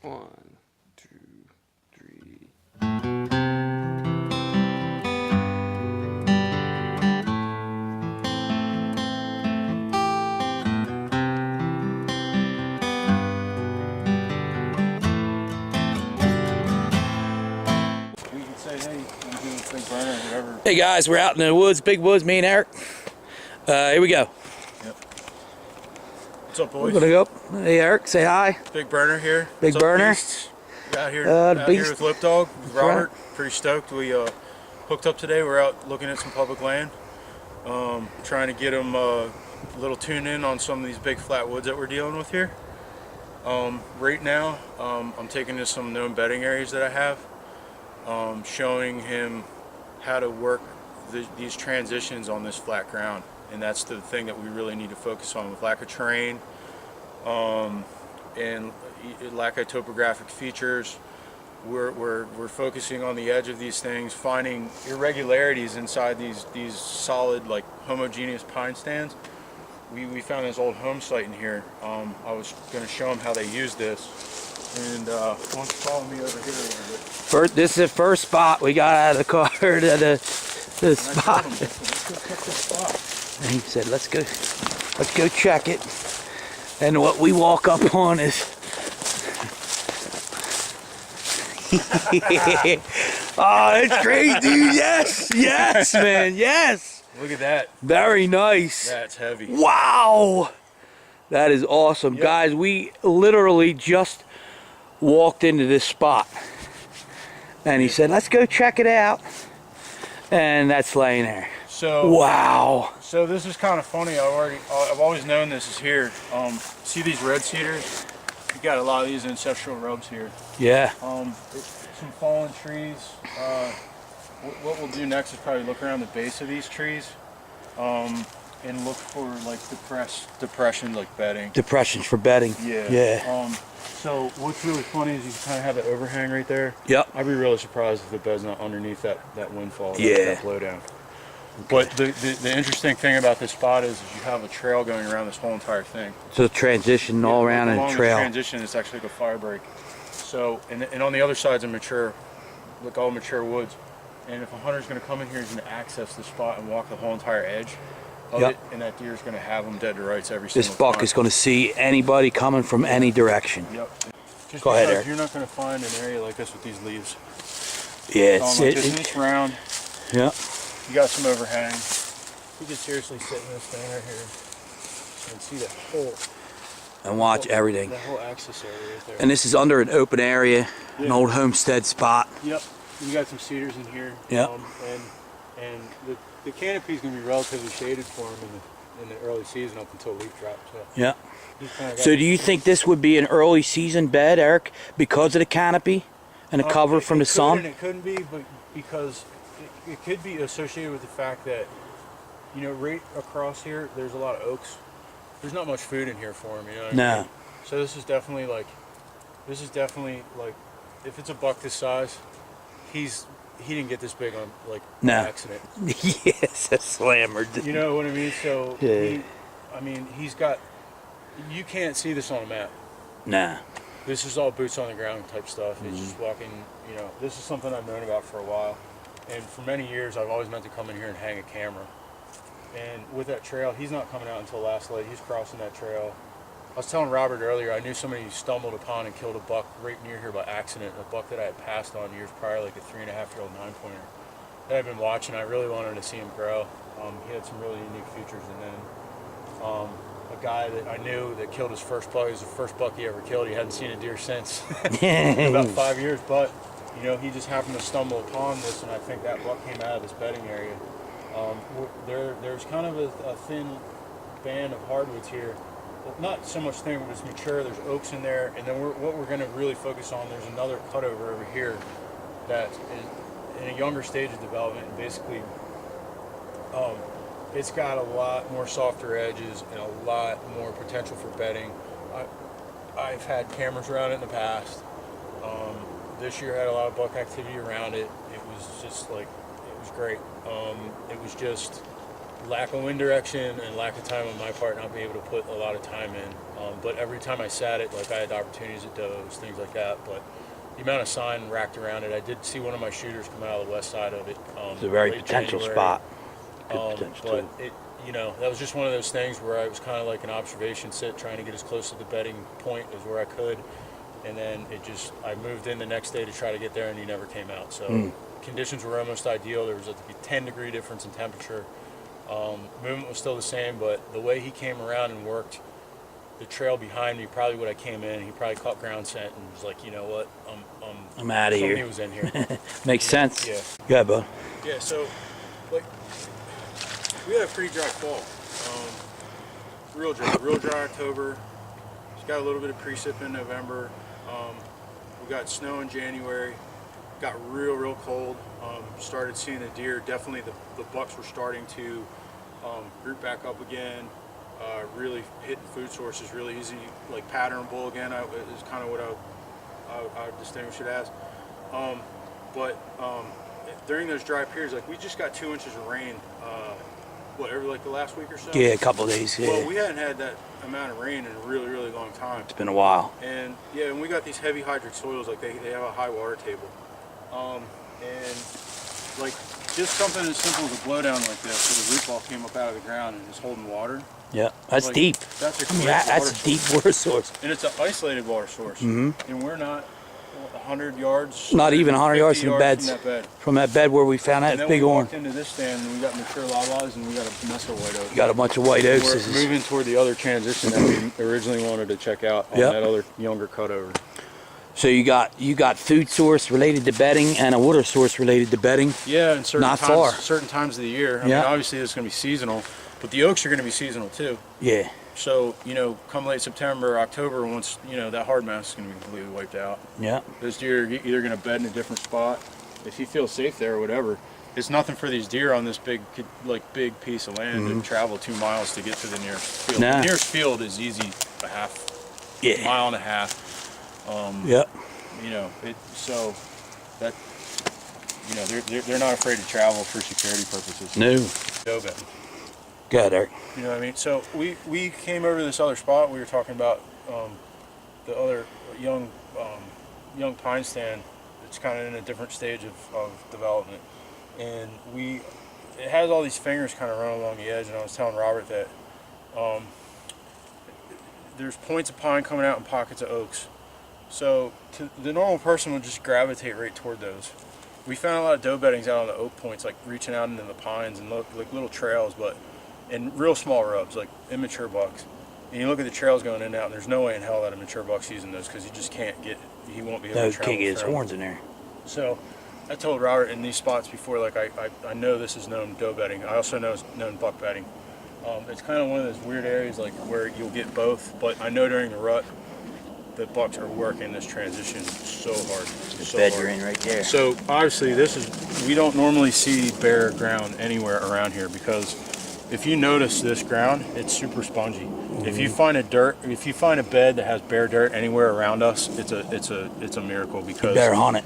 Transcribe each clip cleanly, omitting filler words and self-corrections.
1, 2, 3. Hey guys, we're out in the woods, big woods, me and Eric. Here we go. Yep. What's up, boys? We're gonna go up. Hey Eric, say hi. BigBurner here. BigBurner. We're out here with Lip Dog, with Robert. Right. Pretty stoked. We hooked up today. We're out looking at some public land. Trying to get them a little tune in on some of these big flat woods that we're dealing with here. Right now, I'm taking to some known bedding areas that I have. Showing him how to work these transitions on this flat ground, and that's the thing that we really need to focus on with lack of terrain and lack of topographic features. We're focusing on the edge of these things, finding irregularities inside these solid, like, homogeneous pine stands. We found this old home site in here. I was going to show them how they use this, and why don't you follow me over here a little bit. This is the first spot we got out of the car. The spot. Let's go check this spot. And he said, "Let's go check it." And what we walk up on is, oh, it's great, dude. Yes, man, yes. Look at that. Very nice. That's heavy. Wow, that is awesome, yep. Guys. We literally just walked into this spot. And he said, "Let's go check it out." And that's laying there. So wow. So this is kind of funny. I've always known this is here. See these red cedars? You got a lot of these ancestral rubs here. Yeah. Some fallen trees. What we'll do next is probably look around the base of these trees, and look for like depressions, like bedding. Depressions for bedding. Yeah. Yeah. So what's really funny is you kind of have the overhang right there. Yep. I'd be really surprised if the bed's not underneath that windfall. Yeah. That blowdown. Okay. But the interesting thing about this spot is you have a trail going around this whole entire thing. So transition all around and a trail. The transition is actually like a fire break. So and on the other side's a mature, like all mature woods. And if a hunter's going to come in here, he's going to access the spot and walk the whole entire edge of it, and that deer's going to have them dead to rights every single time. This buck is going to see anybody coming from any direction. Yep. Just go ahead, Eric. You're not going to find an area like this with these leaves. Yeah, it's round. Yeah. You got some overhang. You could seriously sit in this thing right here and see that whole. And watch everything. That whole axis area right there. And this is under an open area, an old homestead spot. Yep. You got some cedars in here. Yep. And the canopy is going to be relatively shaded for them in the early season up until leaf drop. So. Yeah. So do you think this would be an early season bed, Eric, because of the canopy and the cover from the sun? And it couldn't be, but because it could be associated with the fact that, you know, right across here, there's a lot of oaks. There's not much food in here for them, you know what I mean? So this is definitely like, if it's a buck this size, he didn't get this big on like an accident. Yes, a slammer. You know what I mean? So yeah. He's got. You can't see this on a map. Nah. This is all boots on the ground type stuff. It's just walking. You know, this is something I've known about for a while, and for many years I've always meant to come in here and hang a camera. And with that trail, he's not coming out until last light. He's crossing that trail. I was telling Robert earlier, I knew somebody stumbled upon and killed a buck right near here by accident, a buck that I had passed on years prior, like a 3.5-year-old 9-pointer that I've been watching. I really wanted to see him grow. He had some really unique features, and then a guy that I knew that killed his first buck. It was the first buck he ever killed. He hadn't seen a deer since in about 5 years, but you know, he just happened to stumble upon this, and I think that buck came out of this bedding area. There's kind of a thin band of hardwoods here. Not so much thin, but it's mature. There's oaks in there, and then what we're going to really focus on, there's another cutover over here that is in a younger stage of development, and basically it's got a lot more softer edges and a lot more potential for bedding. I've had cameras around it in the past. This year had a lot of buck activity around it. It was just like, it was great. It was just lack of wind direction and lack of time on my part not being able to put a lot of time in. But every time I sat it, like I had opportunities at does, things like that. But the amount of sign racked around it, I did see one of my shooters come out of the west side of it. It's a very late potential January. spot. Good potential But too. it, that was just one of those things where I was kind of like an observation sit, trying to get as close to the bedding point as where I could. And then I moved in the next day to try to get there, and he never came out. So conditions were almost ideal. There was a 10-degree difference in temperature. Movement was still the same, but the way he came around and worked the trail behind me, probably when I came in, he probably caught ground scent and was like, you know what, I'm out of somebody here. was in here. Makes sense. Yeah. Go ahead, bud. Yeah, so, like, we had a pretty dry fall. Real dry October. Just got a little bit of precip in November. We got snow in January. Got real cold. Started seeing the deer. Definitely the bucks were starting to group back up again. Really hitting food sources really easy, like patternable again is kind of what I would distinguish it as. But during those dry periods, like we just got 2 inches of rain, every like the last week or so? Yeah, a couple of days. Yeah. Well, we hadn't had that amount of rain in a really long time. It's been a while. And yeah, and we got these heavy hydric soils, like they have a high water table. And like just something as simple as a blowdown like this, so the root ball came up out of the ground and is holding water. Yeah, that's Like, deep. That's a I mean, great that's water a deep source. water source. And it's an isolated water source. And we're not 100 yards. Not even 100 yards 50 from beds. From that bed. From that bed where we found And that then big we horn. walked into this stand and we got mature lavas and we got a mess of white oak. You got a bunch of white oaks. We're This is- moving toward the other transition that we originally wanted to check out on Yep. that other younger cutover. So you got food source related to bedding and a water source related to bedding. Yeah, and Not far. certain times of the year. I Yeah. mean, obviously it's going to be seasonal, but the oaks are going to be seasonal too. Yeah. So, come late September, October, once, that hard mass is going to be completely wiped out. Yeah. Those deer are either going to bed in a different spot, if you feel safe there or whatever. It's nothing for these deer on this big piece of land to travel 2 miles to get to the nearest field. Nah. The nearest field is easy mile and a half. Yep. So that, they're not afraid to travel for security purposes. No. Doe bedding. Go ahead, Eric. You know what I mean? So we came over to this other spot. We were talking about the other young pine stand. It's kind of in a different stage of development, and it has all these fingers kind of running along the edge. And I was telling Robert that there's points of pine coming out in pockets of oaks. So the normal person would just gravitate right toward those. We found a lot of doe beddings out on the oak points, like reaching out into the pines and look like little trails, and real small rubs, like immature bucks. And you look at the trails going in and out, and there's no way in hell that a mature buck's using those because you just can't he won't be able No, to travel can't get his through. horns in there. So I told Robert in these spots before, like I know this is known doe bedding. I also know it's known buck bedding. It's kind of one of those weird areas like where you'll get both, but I know during the rut, the bucks are working this transition so hard. The bed you're in right there. So obviously we don't normally see bare ground anywhere around here because if you notice this ground, it's super spongy. If you find a bed that has bare dirt anywhere around us, it's a miracle because You better hunt it.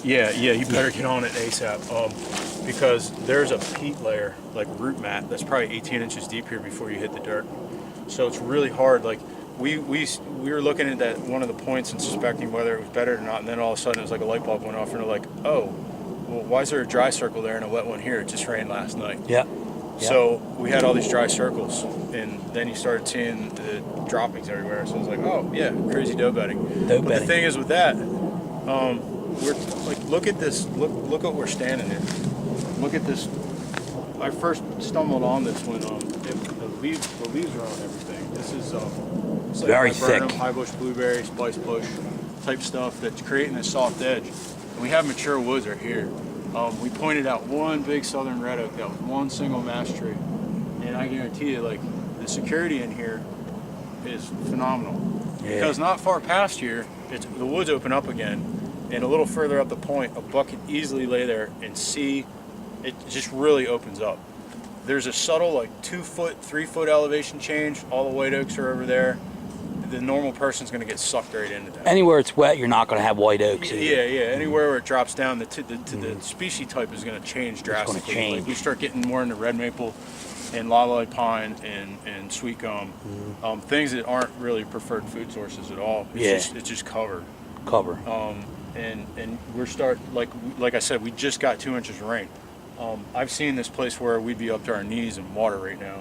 you better get on it ASAP. Because there's a peat layer, like root mat, that's probably 18 inches deep here before you hit the dirt. So it's really hard. Like we were looking at that one of the points and suspecting whether it was better or not, and then all of a sudden it was like a light bulb went off, and we're like, oh, well, why is there a dry circle there and a wet one here? It just rained last night. Yeah. So we had all these dry circles, and then you started seeing the droppings everywhere. So I was like, oh yeah, crazy doe bedding. But the thing is with that, we're like, look at this. Look what we're standing in. Look at this. I first stumbled on this when the leaves are on everything. This is it's like Very viburnum, thick. high bush blueberry, splice bush type stuff that's creating this soft edge. And we have mature woods right here. We pointed out one big southern red oak that was one single mass tree, and I guarantee you, like, the security in here is phenomenal. Yeah. Because not far past here, the woods open up again, and a little further up the point, a buck can easily lay there and see. It just really opens up. There's a subtle, like 2 foot, 3 foot elevation change. All the white oaks are over there. The normal person's going to get sucked right into that. Anywhere it's wet, you're not going to have white oaks. Yeah. Anywhere where it drops down, the species type is going to change drastically. change. Like we start getting more into red maple, and lollipop pine and sweet gum, things that aren't really preferred food sources at all. It's just covered. And we're like I said, we just got 2 inches of rain. I've seen this place where we'd be up to our knees in water right now,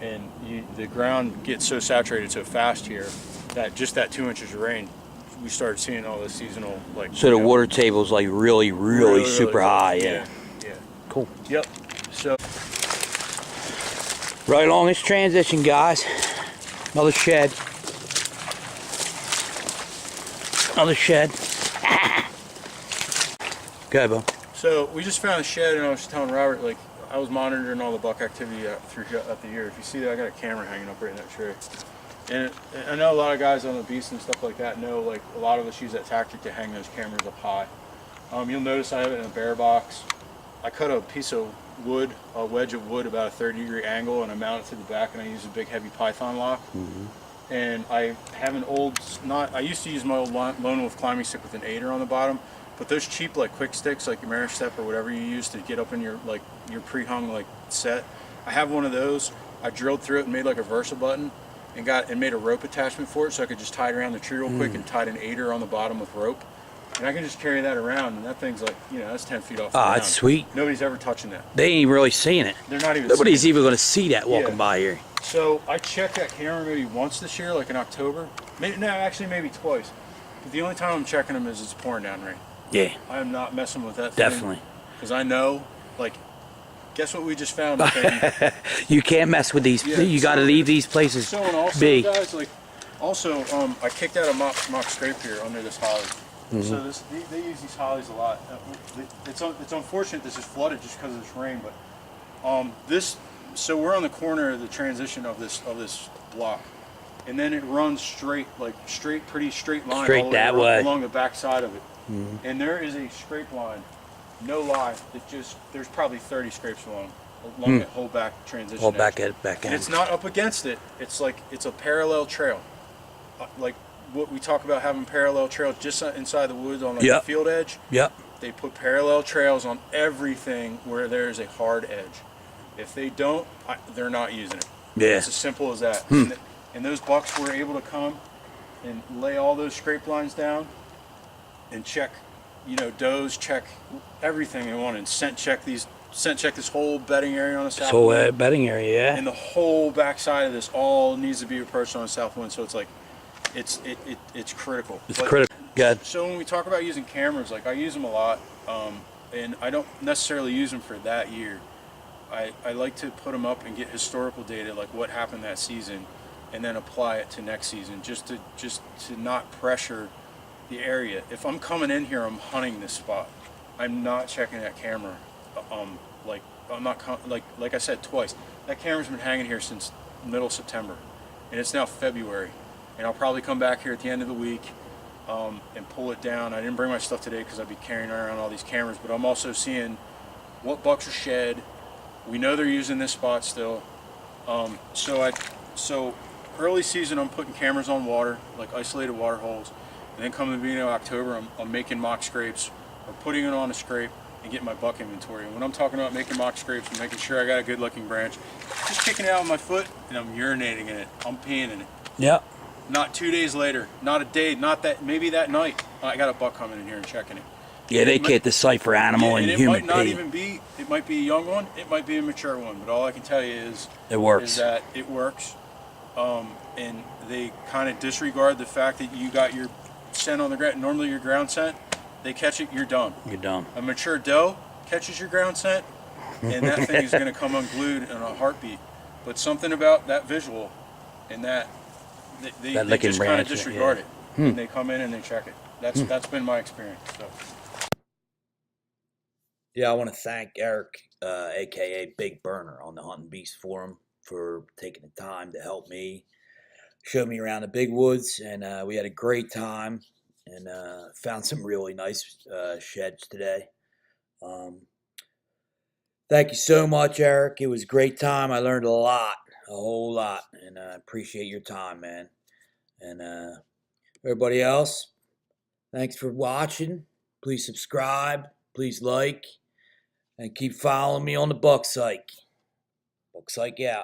and the ground gets so saturated so fast here that just that 2 inches of rain, we started seeing all this seasonal So the water table's like really super high. Yeah. Cool. Yep. So right along this transition, guys. Another shed. Another shed. Go ahead, Bo. So we just found a shed, and I was telling Robert, like, I was monitoring all the buck activity throughout the year. If you see that, I got a camera hanging up right in that tree. And I know a lot of guys on the beast and stuff like that know, like, a lot of us use that tactic to hang those cameras up high. You'll notice I have it in a bear box. I cut a piece of wood, a wedge of wood about a 30-degree angle, and I mount it to the back, and I use a big heavy python lock. And I have an old, I used to use my old lone wolf climbing stick with an aider on the bottom, but those cheap like quick sticks, like your Step or whatever you use to get up in your pre-hung like set, I have one of those. I drilled through it and made like a Versa button, and made a rope attachment for it, so I could just tie it around the tree real quick and tied an aider on the bottom with rope, and I can just carry that around, and that thing's like, that's 10 feet off the ground. That's sweet. Nobody's ever touching that. They ain't even really seeing it. They're not even. Nobody's even going to see that walking by here. So I checked that camera maybe once this year, like in October. Maybe twice. But the only time I'm checking them is it's pouring down rain. Yeah. I am not messing with that thing. Definitely. Because I know, like, guess what we just found? Okay. You can't mess with these. You got to leave these places be. Guys, like, I kicked out a mock scrape here under this holly. So they use these hollies a lot. It's unfortunate this is flooded just because of this rain, but so we're on the corner of the transition of this block, and then it runs pretty straight line all the that way way along the back side of it. And there is a scrape line, no lie, there's probably 30 scrapes along that whole back transition. Whole back edge. end. And it's not up against it. It's a parallel trail, like what we talk about having parallel trails just inside the woods on the field edge. Yep. They put parallel trails on everything where there is a hard edge. If they don't, they're not using it. Yeah. It's as simple as that. And those bucks were able to come and lay all those scrape lines down and check, does, check everything they wanted, and scent check this whole bedding area on the south wind. This whole bedding area, yeah. And the whole backside of this all needs to be approached on the south wind, so it's like, it's critical. It's critical. Good. So when we talk about using cameras, like I use them a lot, and I don't necessarily use them for that year. I like to put them up and get historical data, like what happened that season, and then apply it to next season, just to not pressure the area. If I'm coming in here, I'm hunting this spot. I'm not checking that camera. Like I said twice. That camera's been hanging here since middle September, and it's now February, and I'll probably come back here at the end of the week and pull it down. I didn't bring my stuff today because I'd be carrying around all these cameras, but I'm also seeing what bucks are shed. We know they're using this spot still. So early season, I'm putting cameras on water, like isolated water holes, and then come the beginning of October, I'm making mock scrapes or putting it on a scrape and getting my buck inventory. And when I'm talking about making mock scrapes, I'm making sure I got a good looking branch, just kicking it out with my foot, and I'm urinating in it. I'm peeing in it. Yep. Not 2 days later, not a day, maybe that night, I got a buck coming in here and checking it. Yeah, they can't decipher animal and human it might not even be, it might be a young one, it might be a mature one, but all I can tell you is it works. Is that it works. And they kind of disregard the fact that you got your scent on the ground. Normally your ground scent, they catch it, you're done. You're done. A mature doe catches your ground scent, and that thing is going to come unglued in a heartbeat. But something about that visual and that they just kind of disregard it. And they come in and they check it. That's been my experience. So. Yeah, I want to thank Eric, aka BigBurner, on the Hunting Beast Forum for taking the time to help me, show me around the big woods, and we had a great time and found some really nice sheds today. Thank you so much, Eric. It was a great time. I learned a lot, a whole lot, and I appreciate your time, man. And everybody else, thanks for watching. Please subscribe. Please like. And keep following me on the Buck Psych. Looks like, yeah.